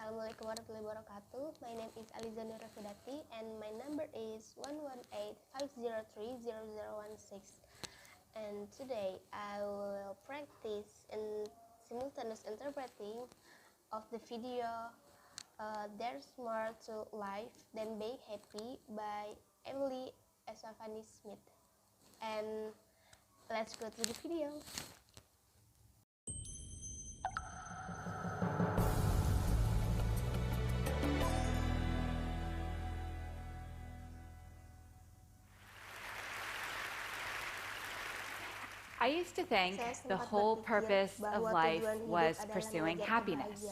Assalamualaikum warahmatullahi wabarakatuh. My name is Aliza Nuri Afidati and my number is 118-503-0016. And today I will practice in simultaneous interpreting of the video There's More to Life Than Being Happy by Esfahani Smith. And let's go to the video. I used to think the whole purpose of life was pursuing happiness.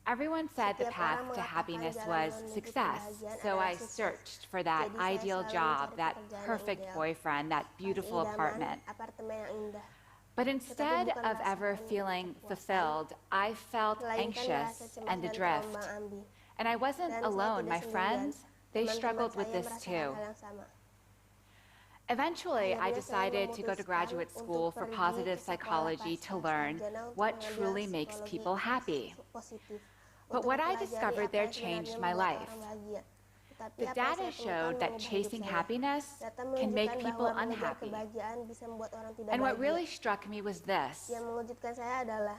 Everyone said the path to happiness was success, so I searched for that ideal job, that perfect boyfriend, that beautiful apartment. But instead of ever feeling fulfilled, I felt anxious and adrift. And I wasn't alone. My friends, they struggled with this too. Eventually, I decided to go to graduate school for positive psychology to learn what truly makes people happy. But what I discovered there changed my life. The data showed that chasing happiness can make people unhappy. And what really struck me was this.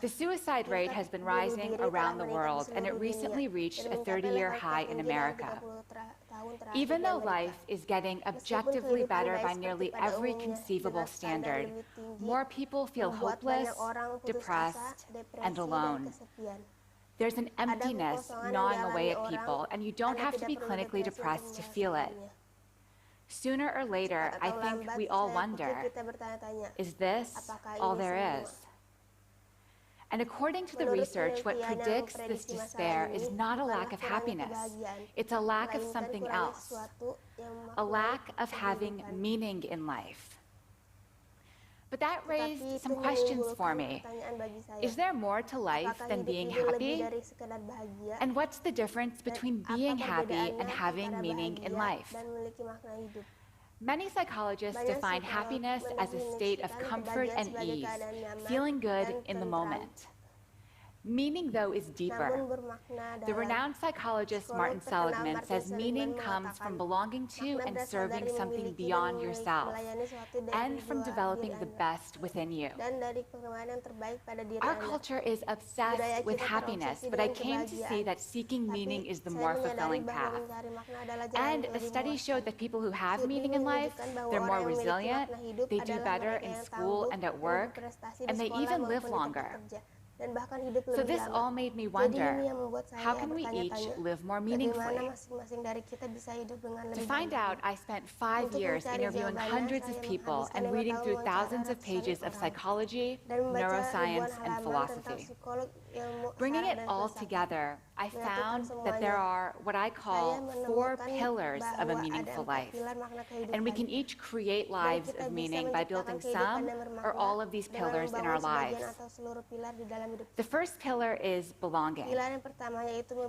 The suicide rate has been rising around the world, and it recently reached a 30-year high in America. Even though life is getting objectively better by nearly every conceivable standard, more people feel hopeless, depressed, and alone. There's an emptiness gnawing away at people, and you don't have to be clinically depressed to feel it. Sooner or later, I think we all wonder, is this all there is? And according to the research, what predicts this despair is not a lack of happiness. It's a lack of something else, a lack of having meaning in life. But that raised some questions for me. Is there more to life than being happy? And what's the difference between being happy and having meaning in life? Many psychologists define happiness as a state of comfort and ease, feeling good in the moment. Meaning, though, is deeper. The renowned psychologist Martin Seligman says meaning comes from belonging to and serving something beyond yourself, and from developing the best within you. Our culture is obsessed with happiness, but I came to see that seeking meaning is the more fulfilling path. And a study showed that people who have meaning in life, they're more resilient, they do better in school and at work, and they even live longer. So this all made me wonder, how can we each live more meaningfully? To find out, I spent 5 years interviewing hundreds of people and reading through thousands of pages of psychology, neuroscience, and philosophy. Bringing it all together, I found that there are what I call 4 pillars of a meaningful life. And we can each create lives of meaning by building some or all of these pillars in our lives. The first pillar is belonging.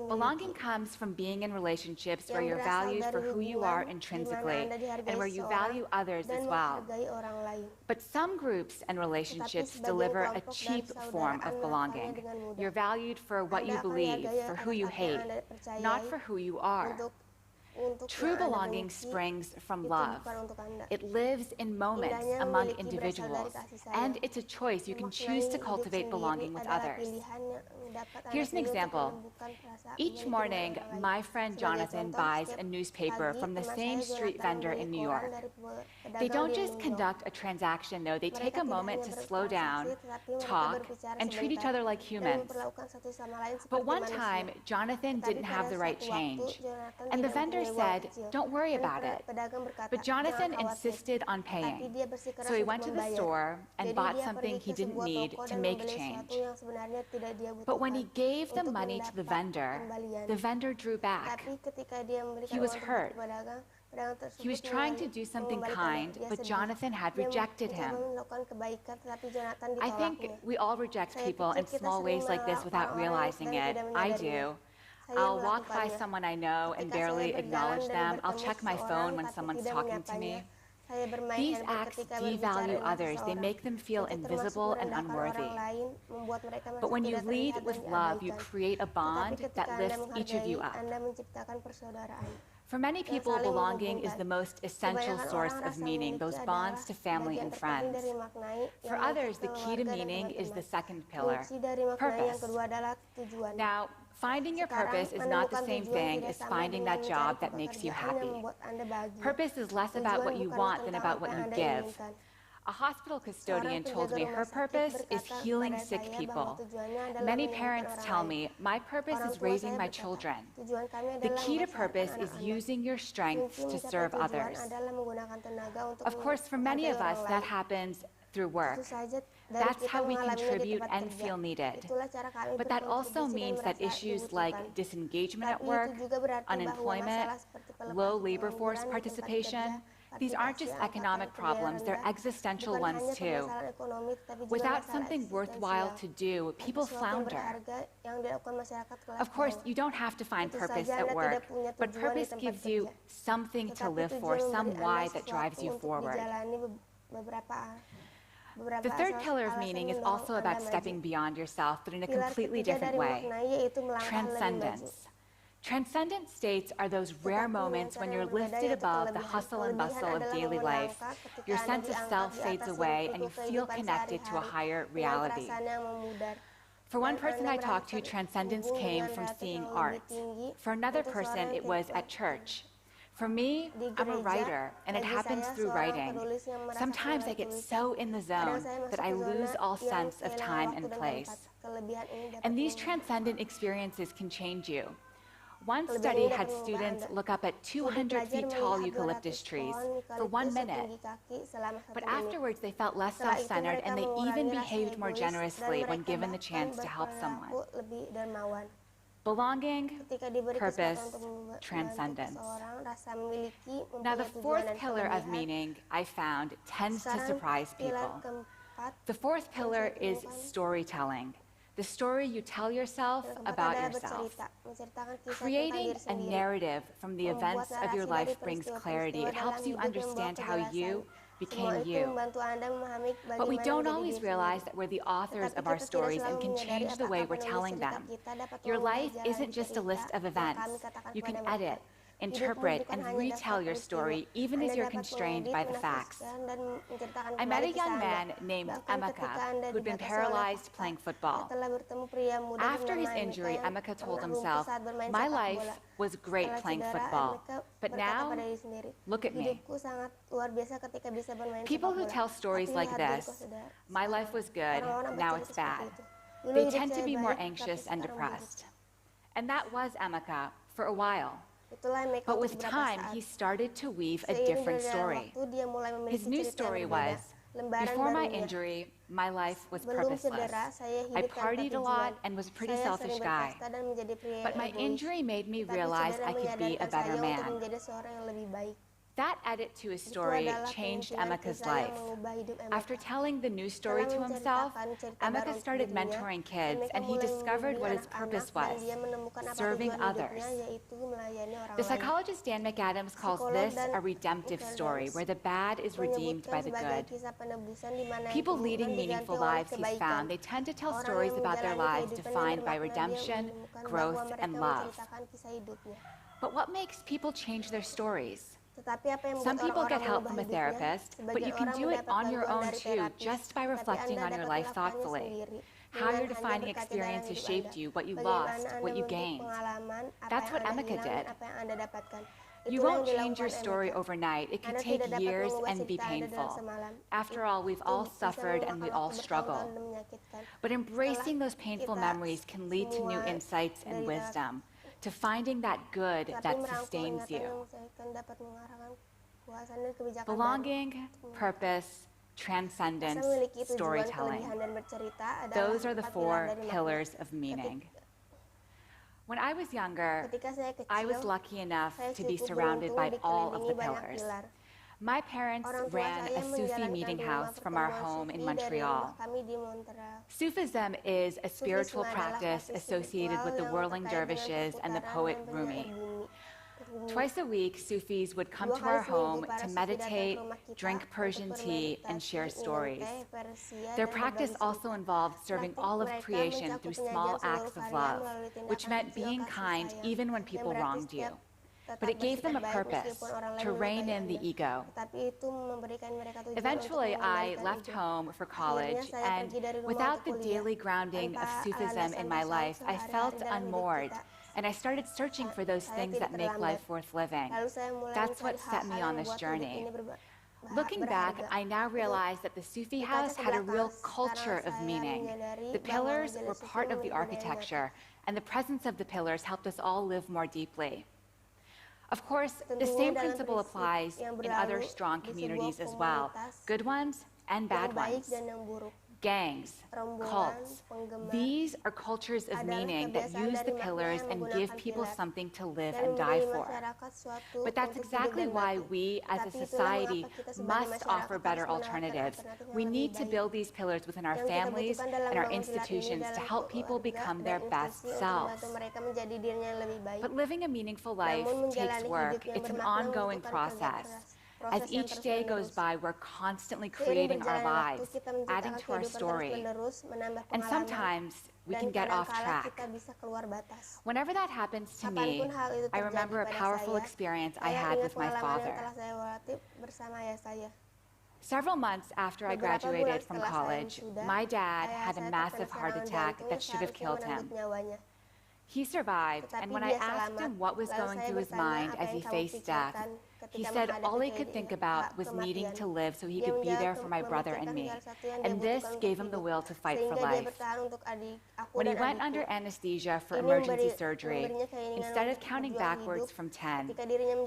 Belonging comes from being in relationships where you're valued for who you are intrinsically and where you value others as well. But some groups and relationships deliver a cheap form of belonging. You're valued for what you believe, for who you hate, not for who you are. True belonging springs from love. It lives in moments among individuals, and it's a choice. You can choose to cultivate belonging with others. Here's an example. Each morning, my friend Jonathan buys a newspaper from the same street vendor in New York. They don't just conduct a transaction, though. They take a moment to slow down, talk, and treat each other like humans. But one time, Jonathan didn't have the right change, and the vendor said, "Don't worry about it." But Jonathan insisted on paying. So he went to the store and bought something he didn't need to make change. But when he gave the money to the vendor drew back. He was hurt. He was trying to do something kind, but Jonathan had rejected him. I think we all reject people in small ways like this without realizing it. I do. I'll walk by someone I know and barely acknowledge them. I'll check my phone when someone's talking to me. These acts devalue others. They make them feel invisible and unworthy. But when you lead with love, you create a bond that lifts each of you up. For many people, belonging is the most essential source of meaning, those bonds to family and friends. For others, the key to meaning is the second pillar, purpose. Now, finding your purpose is not the same thing as finding that job that makes you happy. Purpose is less about what you want than about what you give. A hospital custodian told me her purpose is healing sick people. Many parents tell me, my purpose is raising my children. The key to purpose is using your strengths to serve others. Of course, for many of us, that happens through work. That's how we contribute and feel needed. But that also means that issues like disengagement at work, unemployment, low labor force participation, these aren't just economic problems, they're existential ones too. Without something worthwhile to do, people flounder. Of course, you don't have to find purpose at work, but purpose gives you something to live for, some why that drives you forward. The third pillar of meaning is also about stepping beyond yourself, but in a completely different way. Transcendence. Transcendent states are those rare moments when you're lifted above the hustle and bustle of daily life. Your sense of self fades away and you feel connected to a higher reality. For one person I talked to, transcendence came from seeing art. For another person, it was at church. For me, I'm a writer, and it happens through writing. Sometimes I get so in the zone that I lose all sense of time and place. And these transcendent experiences can change you. One study had students look up at 200 feet tall eucalyptus trees for 1 minute. But afterwards, they felt less self-centered, and they even behaved more generously when given the chance to help someone. Belonging, purpose, transcendence. Now, the fourth pillar of meaning, I found, tends to surprise people. The fourth pillar is storytelling. The story you tell yourself about yourself. Creating a narrative from the events of your life brings clarity. It helps you understand how you became you. But we don't always realize that we're the authors of our stories and can change the way we're telling them. Your life isn't just a list of events. You can edit, interpret, and retell your story even as you're constrained by the facts. I met a young man named Emeka who'd been paralyzed playing football. After his injury, Emeka told himself, "My life was great playing football, but now, look at me." People who tell stories like this, "My life was good, now it's bad," they tend to be more anxious and depressed. And that was Emeka for a while. But with time, he started to weave a different story. His new story was, "Before my injury, my life was purposeless. I partied a lot and was a pretty selfish guy. But my injury made me realize I could be a better man." That edit to his story changed Emeka's life. After telling the new story to himself, Emeka started mentoring kids, and he discovered what his purpose was, serving others. The psychologist Dan McAdams calls this a redemptive story, where the bad is redeemed by the good. People leading meaningful lives, he's found, they tend to tell stories about their lives defined by redemption, growth, and love. But what makes people change their stories? Some people get help from a therapist, but you can do it on your own too, just by reflecting on your life thoughtfully. How your defining experiences shaped you, what you lost, what you gained. That's what Emeka did. You won't change your story overnight. It could take years and be painful. After all, we've all suffered and we all struggle. But embracing those painful memories can lead to new insights and wisdom, to finding that good that sustains you. Belonging, purpose, transcendence, storytelling. Those are the four pillars of meaning. When I was younger, I was lucky enough to be surrounded by all of the pillars. My parents ran a Sufi meeting house from our home in Montreal. Sufism is a spiritual practice associated with the whirling dervishes and the poet Rumi. Twice a week, Sufis would come to our home to meditate, drink Persian tea, and share stories. Their practice also involved serving all of creation through small acts of love, which meant being kind even when people wronged you. But it gave them a purpose, to rein in the ego. Eventually, I left home for college, and without the daily grounding of Sufism in my life, I felt unmoored, and I started searching for those things that make life worth living. That's what set me on this journey. Looking back, I now realize that the Sufi house had a real culture of meaning. The pillars were part of the architecture, and the presence of the pillars helped us all live more deeply. Of course, the same principle applies in other strong communities as well, good ones and bad ones. Gangs, cults, these are cultures of meaning that use the pillars and give people something to live and die for. But that's exactly why we, as a society, must offer better alternatives. We need to build these pillars within our families and our institutions to help people become their best selves. But living a meaningful life takes work. It's an ongoing process. As each day goes by, we're constantly creating our lives, adding to our story. And sometimes we can get off track. Whenever that happens to me, I remember a powerful experience I had with my father. Several months after I graduated from college, my dad had a massive heart attack that should have killed him. He survived, and when I asked him what was going through his mind as he faced death, he said all he could think about was needing to live so he could be there for my brother and me. And this gave him the will to fight for life. When he went under anesthesia for emergency surgery, instead of counting backwards from 10,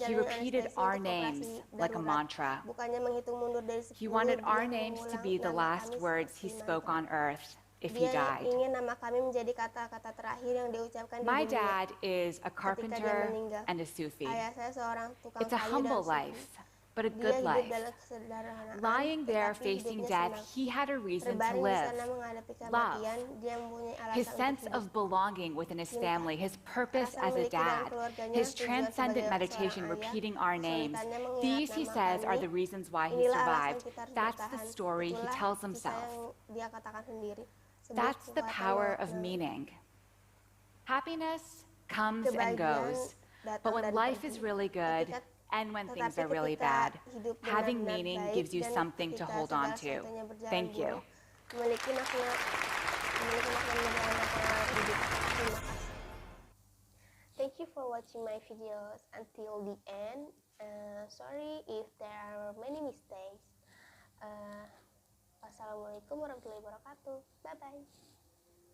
he repeated our names like a mantra. He wanted our names to be the last words he spoke on earth if he died. My dad is a carpenter and a Sufi. It's a humble life, but a good life. Lying there facing death, he had a reason to live. Love. His sense of belonging within his family, his purpose as a dad, his transcendent meditation repeating our names. These, he says, are the reasons why he survived. That's the story he tells himself. That's the power of meaning. Happiness comes and goes, but when life is really good and when things are really bad, having meaning gives you something to hold on to. Thank you. Thank you for watching my videos until the end. Sorry if there are many mistakes. Wassalamualaikum warahmatullahi wabarakatuh. Bye-bye.